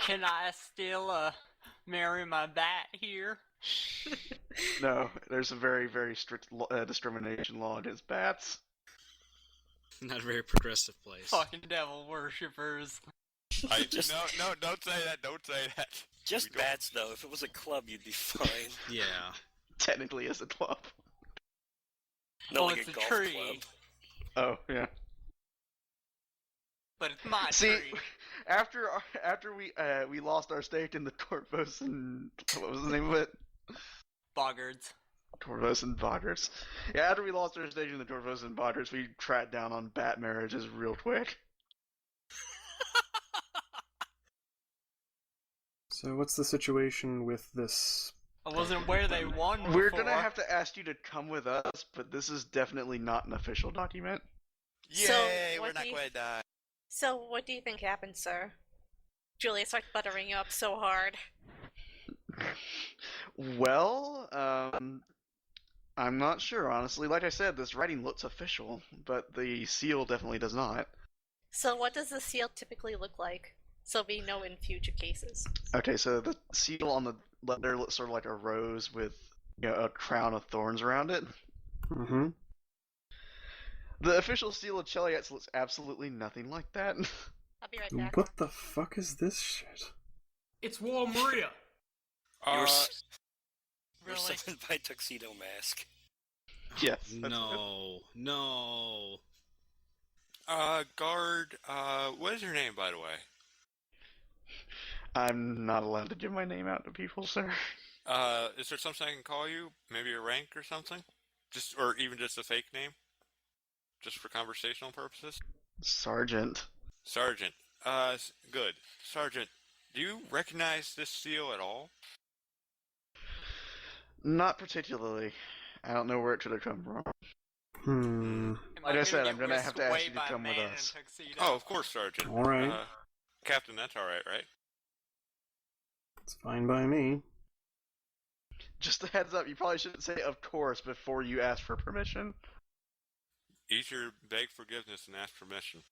Can I still marry my bat here? No, there's a very, very strict discrimination law against bats. Not a very progressive place. Fucking devil worshippers. No, don't say that. Don't say that. Just We don't- bats, though. If it was a club, you'd be fine. Yeah. Technically, as a club. No, Oh, like it's a a golf tree. club. Oh yeah. But it's my See, tree. after we lost our stake in the Corvos and what was the name of it? Boggards. Corvos and Boggarts. Yeah, after we lost our stake in the Corvos and Boggarts, we tracked down on bat marriages real quick. So what's the situation with this? I wasn't where they won before. We're gonna have to ask you to come with us, but this is definitely not an official document. So, Yay, what we're not do you- going to die. So, what do you think happened, sir? Juliette starts buttering you up so hard. Well, I'm not sure, honestly. Like I said, this writing looks official, but the seal definitely does not. So, what does the seal typically look like? So we know in future cases. Okay, so the seal on the letter looks sort of like a rose with a crown of thorns around it. Mm-hmm. The official seal of Cheliax looks absolutely nothing like that. I'll be right back. What the fuck is this shit? It's Wall Maria. You're Really? summoned by Tuxedo Mask. Yes. No. Guard, what is your name, by the way? I'm not allowed to give my name out to people, sir. Is there something I can call you? Maybe a rank or something? Or even just a fake name? Just for conversational purposes? Sergeant. Sergeant. Good. Sergeant, do you recognize this seal at all? Not particularly. I don't know where it could have come from. Am Like I said, gonna I'm get gonna have to whisked ask away you to by a come with man in a us. tuxedo? Oh, of course, Sergeant. Alright. Captain, that's alright, right? It's fine by me. Just a heads up, you probably shouldn't say "of course" before you ask for permission. Easier to beg forgiveness than ask permission.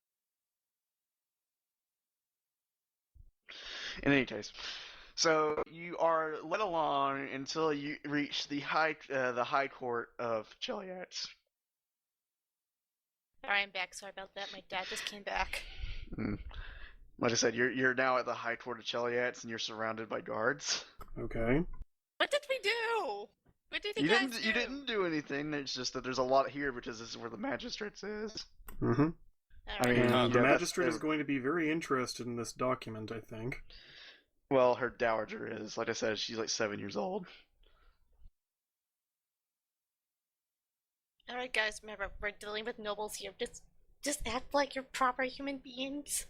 In any case, so you are led along until you reach the high court of Cheliax. Alright, I'm back. Sorry about that. My dad just came back. Like I said, you're now at the high court of Cheliax, and you're surrounded by guards. Okay. What did we do? What did you guys do? You didn't do anything. It's just that there's a lot here because this is where the magistrates is. Mm-hmm. I mean, And the yeah, magistrate is going to be very interested in this document, I think. Well, her dowager is. Like I said, she's like 7 years old. Alright, guys, remember, we're dealing with nobles here. Just act like you're proper human beings.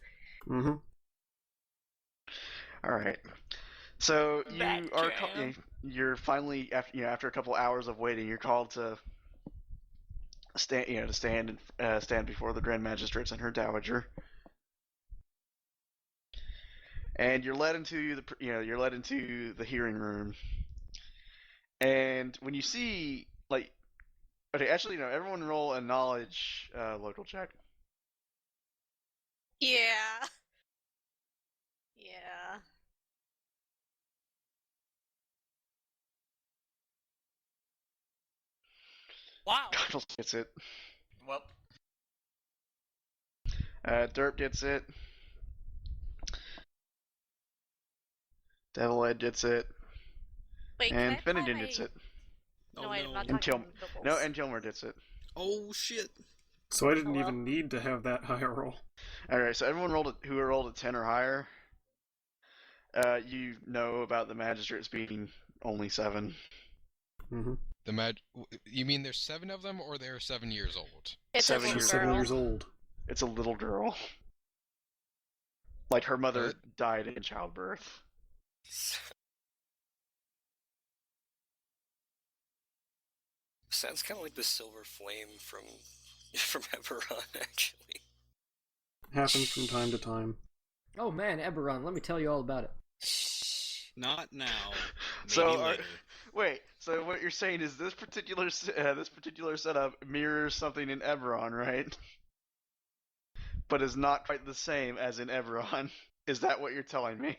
Mm-hmm. All right. So you Bat are jam. you're finally after a couple hours of waiting, you're called to stand before the Grand Magistrates and her Dowager. And you're led into the hearing room. And when you see everyone roll a knowledge local check. Yeah. Yeah. Wow. Goggles gets it. Well, Durp gets it. Devilhead gets it. Wait, And can I apply Finnegan my... gets it. No, Oh, I'm no. not And talking about nobles. No, and Killmur gets it. Oh shit! So I didn't Hello? even need to have that high roll. Alright, so everyone who rolled a 10 or higher, you know about the magistrates being only 7. Mm-hmm. You mean there's 7 of them, or they're 7 years old? It's a 7 little years girl. 7 years old. It's a little girl. Like her mother died in childbirth. Sounds kind of like the silver flame from Eberron, actually. Happens from time to time. Oh man, Eberron, let me tell you all about it. Not now. Maybe So, later. wait. So what you're saying is this particular setup mirrors something in Eberron, right? But is not quite the same as in Eberron. Is that what you're telling me?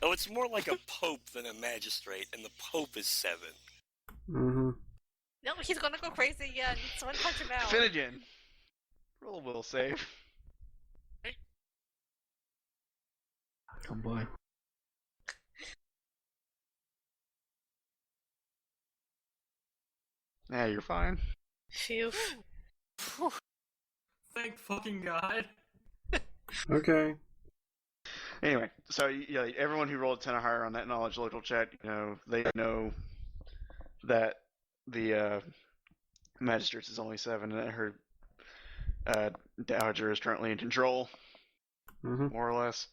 Oh, it's more like a pope than a magistrate, and the pope is 7. Mm-hmm. No, he's gonna go crazy again. Someone punch him out. Finnegan, roll a will save. Oh boy. Yeah, you're fine. Phew. Thank fucking God. Okay. Anyway, so yeah, everyone who rolled a 10 or higher on that knowledge local check, they know that the magistrates is only 7, and that her dowager is currently in control, more or less.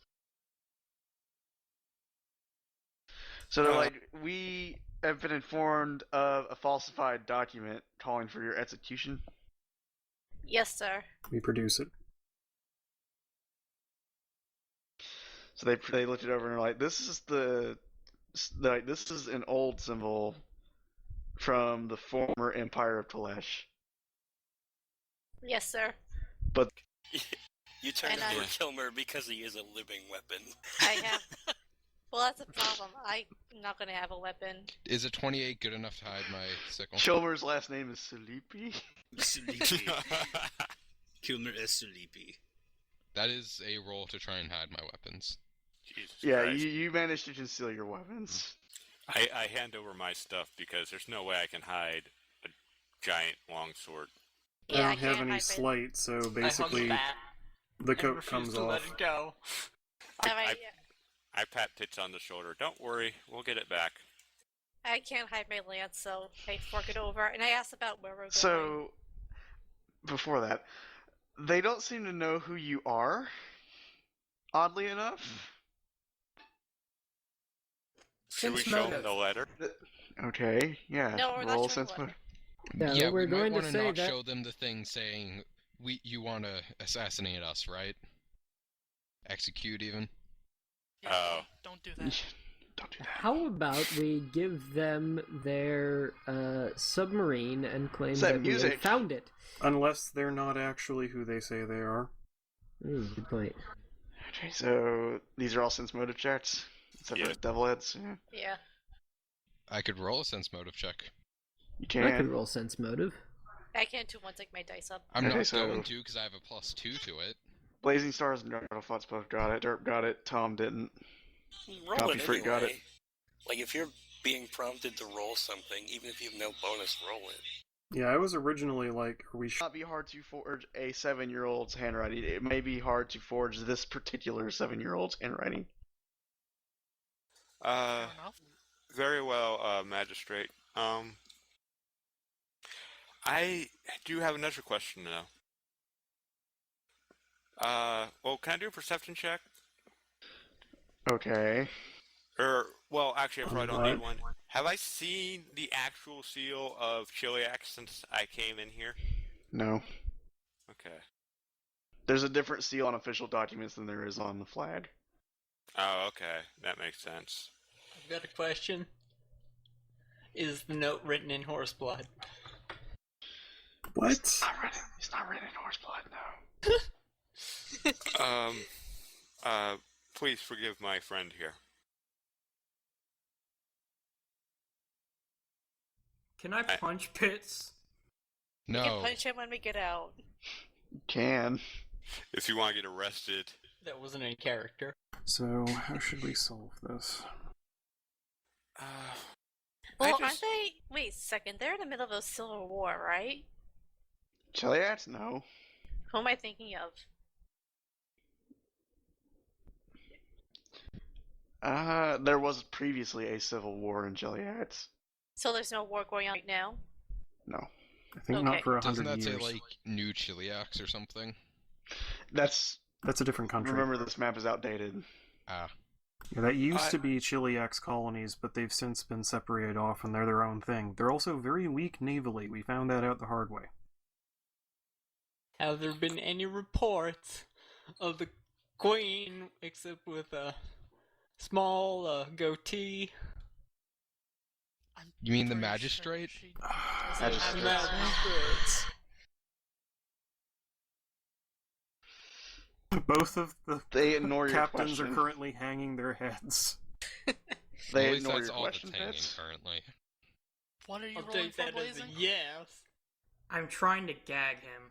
So they're like, we have been informed of a falsified document calling for your execution. Yes, sir. We produce it. So they looked it over and are like, this is this is an old symbol from the former Empire of Telesh. Yes, sir. But You turn And, over Killmur because he is a living weapon. I have. Well, that's a problem. I'm not gonna have a weapon. Is a 28 good enough to hide my sickle? Killmur's last name is Sleepy. Sleepy. Killmur is sleepy. That is a roll to try and hide my weapons. Jesus Yeah, Christ. you managed to conceal your weapons. I hand over my stuff because there's no way I can hide a giant longsword. Yeah, I don't have can't any hide it. slight, so I hung basically back the and coat refused comes to let off. it go. I pat Tits on the shoulder. Don't worry, we'll get it back. I can't hide my lance, so I fork it over. And I asked about where we're going. So, before that, they don't seem to know who you are, oddly enough. Should we Sense show motive. them the letter? Okay, yeah. No, we're not roll showing sense what. motive. Yeah, we we're might going want to to say not that. show them the thing saying you want to assassinate us, right? Execute even. Yeah, Oh. don't do that. Don't do that. How about we give them their submarine and claim Set that we have music. found it? Unless they're not actually who they say they are. Good point. Okay, so these are all sense motive checks, except Yeah. for devil heads. Yeah. Yeah. I could roll a sense motive check. You I could can. roll sense motive. I can't do one take my dice up. I'm Okay, not so- going to because I have a +2 to it. Blazingstars and Gogglefox both got it. Derp got it. Tom didn't. Roll Copy it freak anyway. got it. Like, if you're being prompted to roll something, even if you have no bonus, roll it. Yeah, I was originally like, are we It may not be hard to forge a 7-year-old's handwriting. It may be hard to forge this particular 7-year-old's handwriting. Fair enough. Very well, Magistrate. I do have another question though. Well, can I do a perception check? Okay. Well, actually, I probably don't What? need one. Have I seen the actual seal of Chiliac since I came in here? No. Okay. There's a different seal on official documents than there is on the flag. Oh, okay. That makes sense. I've got a question. Is the note written in horse blood? What? It's not written in horse blood, no. Please forgive my friend here. Can I punch Pitts? You can No. punch him when we get out. Can. If you want to get arrested. That wasn't in character. So, how should we solve this? Well, aren't they? Wait a second. They're in the middle of a civil war, right? Chiliacs? No. Who am I thinking of? There was previously a civil war in Chiliacs. So there's no war going on right now? No. I think Okay. not for Doesn't 100 that years. say, like, New Chiliacs or something? That's That's a different country. Remember, this map is outdated. Ah. Yeah, that used to be Chiliacs colonies, but they've since been separated off and they're their own thing. They're also very weak navally. We found that out the hard way. Have there been any reports of the queen, except with a small goatee? You mean the magistrate? Magistrate. Magistrate. Both of the They ignore your captains are question. currently hanging their heads. They At least ignore that's your all question, that's hanging Fitz. currently. What are you I'll rolling take for, that as a Blazing? yes. I'm trying to gag him.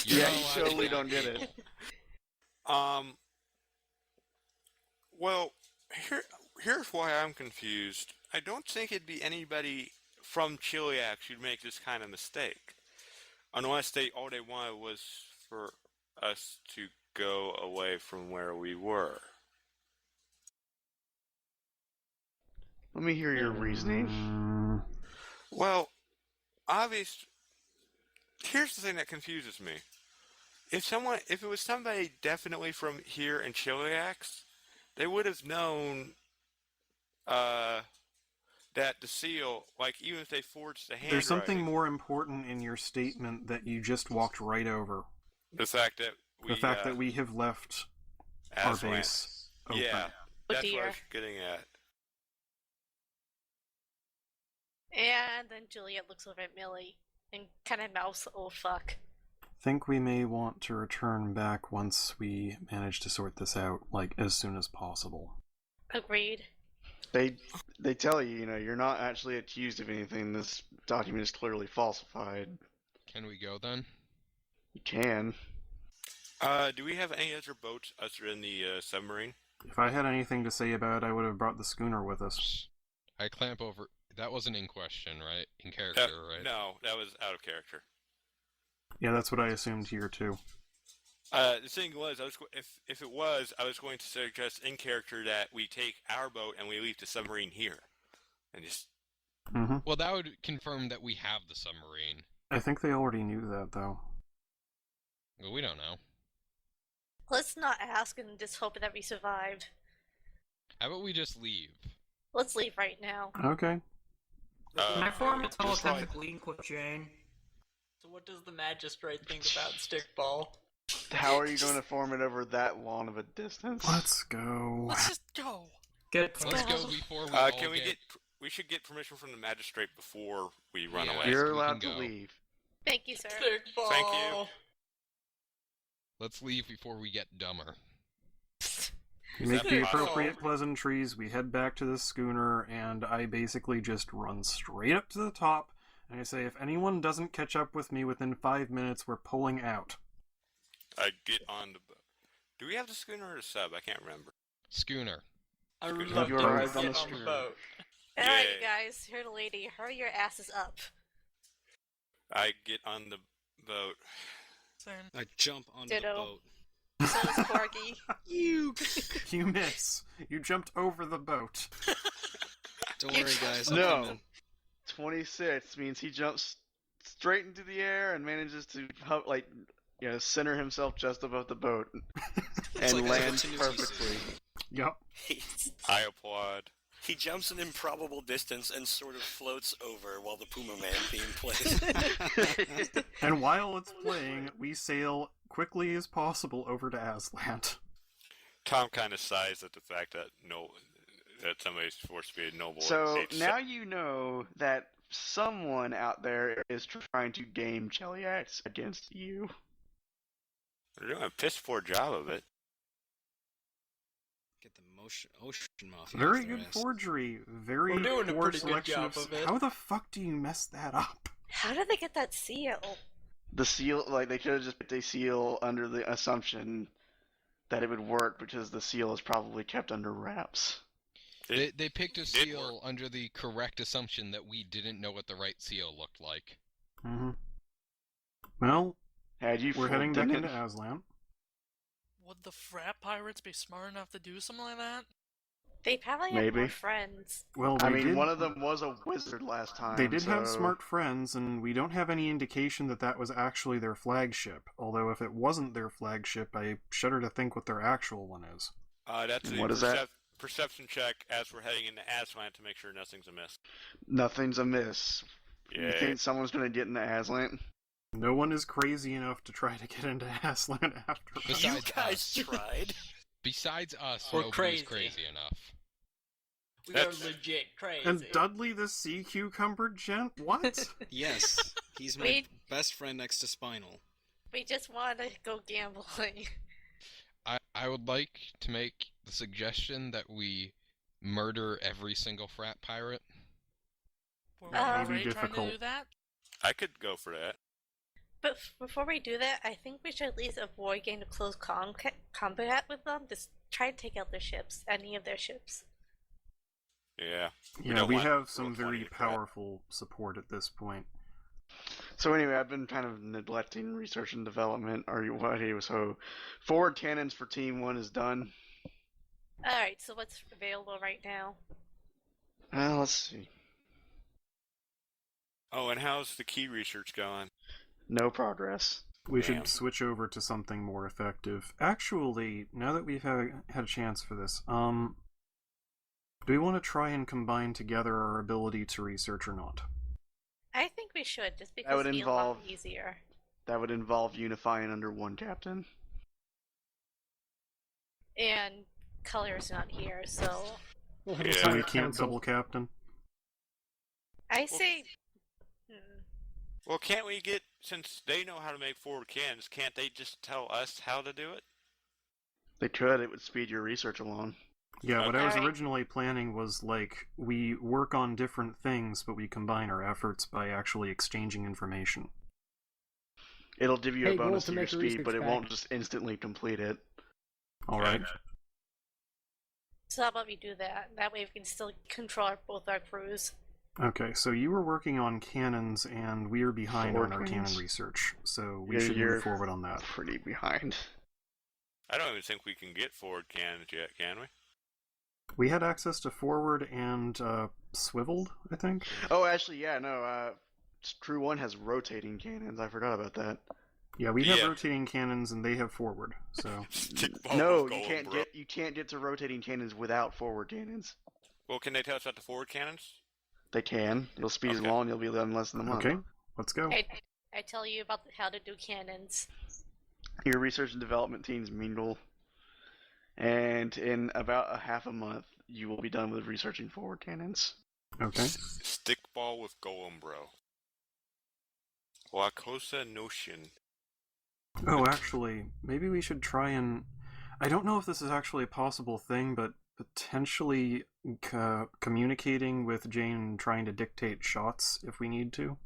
Yeah, know you what? totally don't get it. Well, here's why I'm confused. I don't think it'd be anybody from Chiliac who'd make this kind of mistake. Unless all they wanted was for us to go away from where we were. Let me hear your reasoning. Well, here's the thing that confuses me. If it was somebody definitely from here in Chiliax, they would have known that the seal, like, even if they forged the handwriting. There's something more important in your statement that you just walked right over. The fact that we have left our Aslan. base open. Yeah, Oh, that's what I dear. was getting at. And then Juliette looks over at Millie and kind of mouths, "Oh fuck." Think we may want to return back once we manage to sort this out, like, as soon as possible. Agreed. They tell you, you're not actually accused of anything. This document is clearly falsified. Can we go then? You can. Do we have any other boats other than the submarine? If I had anything to say about it, I would have brought the schooner with us. I clamp over. That wasn't in question, right? In character, right? No, that was out of character. Yeah, that's what I assumed here, too. The thing was, if it was, I was going to suggest in character that we take our boat and we leave the submarine here, and just. Mm-hmm. Well, that would confirm that we have the submarine. I think they already knew that, though. Well, we don't know. Let's not ask and just hope that we survived. How about we just leave? Let's leave right now. Okay. Can I form a just like- telepathic link with Jane? So what does the magistrate think about stickball? How are you going to form it over that long of a distance? Let's go. Let's just go. Good. Let's go before we all Can we get... We should get permission from the magistrate before we run Yeah. away. You're we allowed can to go. leave. Thank you, sir. Stickball. Thank you. Let's leave before we get dumber. We Is make that the possible? appropriate pleasantries, we head back to the schooner, and I basically just run straight up to the top, and I say, if anyone doesn't catch up with me within 5 minutes, we're pulling out. I get on the boat. Do we have the schooner or the sub? I can't remember. Schooner. I would You love to arrived get on on the the schooner. boat. Alright, Yeah. you guys, hear the lady. Hurry your asses up. I get on the boat. Same. I jump onto Ditto. the boat. So is Corgi. You miss. You jumped over the boat. Don't worry, guys. I'm No. coming. 26 means he jumps straight into the air and manages to center himself just above the boat It's and like a lands continuity perfectly. Yep. I applaud. He jumps an improbable distance and sort of floats over while the Puma Man theme plays. And while it's playing, we sail quickly as possible over to Aslan. Tom kind of sighs at the fact that somebody's forced to be a noble. So now you know that someone out there is trying to game Cheliax against you. They're doing a piss poor job of it. Get the ocean mafia. Very off their good ass. forgery. Very We're doing a poor pretty good selection job of it. How the fuck do you mess that up? How did they get that seal? The seal, like, they could have just put the seal under the assumption that it would work because the seal is probably kept under wraps. They picked a did seal work. under the correct assumption that we didn't know what the right seal looked like. Mm-hmm. Well, Had you we're fooled heading back them? into Aslan. Would the frat pirates be smart enough to do something like that? They probably have Maybe. more friends. Well, I they mean, did, one of them was a wizard last time. They did have so- smart friends, and we don't have any indication that that was actually their flagship. Although if it wasn't their flagship, I shudder to think what their actual one is. That's And a what is that? perception check as we're heading into Aslan to make sure nothing's amiss. Nothing's amiss. You Yeah. think someone's going to get into Aslan? No one is crazy enough to try to get into Aslan after us. You Besides guys us. tried. Besides us, We're nobody's crazy. crazy enough. We That's- are legit crazy. And Dudley the sea cucumber gent? What? Yes, he's my Wait. best friend next to Spinal. We just want to go gambling. I would like to make the suggestion that we murder every single frat pirate. Were we That may be already trying to difficult. do that? I could go for that. But before we do that, I think we should at least avoid getting a close combat with them. Just try to take out their ships, any of their ships. Yeah. Yeah, don't we want have some Roll 20 very to threat. powerful support at this point. So anyway, I've been kind of neglecting research and development. So forward cannons for Team 1 is done. Alright, so what's available right now? Let's see. Oh, and how's the key research going? No progress. We Damn. should switch over to something more effective. Actually, now that we've had a chance for this, do we want to try and combine together our ability to research or not? I think we should, just because That would it'd be a lot involve- easier. That would involve unifying under one captain. And Color's not here, so We'll have Yeah. a So silent we can't council. double captain? I say. Well, can't we get, since they know how to make forward cannons, can't they just tell us how to do it? They could. It would speed your research along. Yeah, what I was Alright. originally planning was, like, we work on different things, but we combine our efforts by actually exchanging information. It'll give you Hey, a roll bonus to to your make a speed, but research it won't back. just instantly complete it. Alright. So how about we do that? That way we can still control both our crews. Okay, so you were working on cannons, and we are behind Forward on our cannons? cannon research, so we Yeah, should you're move forward on that. Pretty behind. I don't even think we can get forward cannons yet, can we? We had access to forward and swiveled, I think. Oh, actually, yeah, no. Crew 1 has rotating cannons. I forgot about that. Yeah, we have Yeah. rotating cannons, and they have forward. So Stickball No, with you Golem, can't bro. get to rotating cannons without forward cannons. Well, can they tell us about the forward cannons? They can. You'll speed Okay. along. You'll be done in less than a month. okay, let's go. I tell you about how to do cannons. Your research and development teams mingle, and in about a half a month, you will be done with researching forward cannons. Okay. Stickball with Golem, bro. La Cosa Notion. Oh, actually, maybe we should try and... I don't know if this is actually a possible thing, but potentially communicating with Jane and trying to dictate shots if we need to.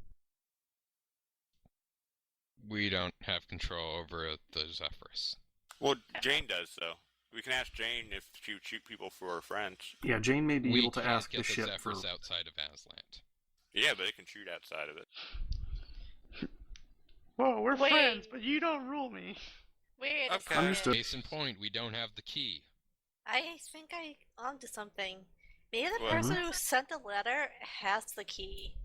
We don't have control over the Zephyrs. Well, Jane does, though. We can ask Jane if she would shoot people for her friends. Yeah, Jane may be We able to can't ask get the ship for... Zephyrs outside of Aslan. Yeah, but they can shoot outside of it. Whoa, we're Wait. friends, but you don't rule me. Wait a Okay. second. Understood. Case in point, we don't have the key. I think I onto something. Maybe the What? person who sent the letter has the key.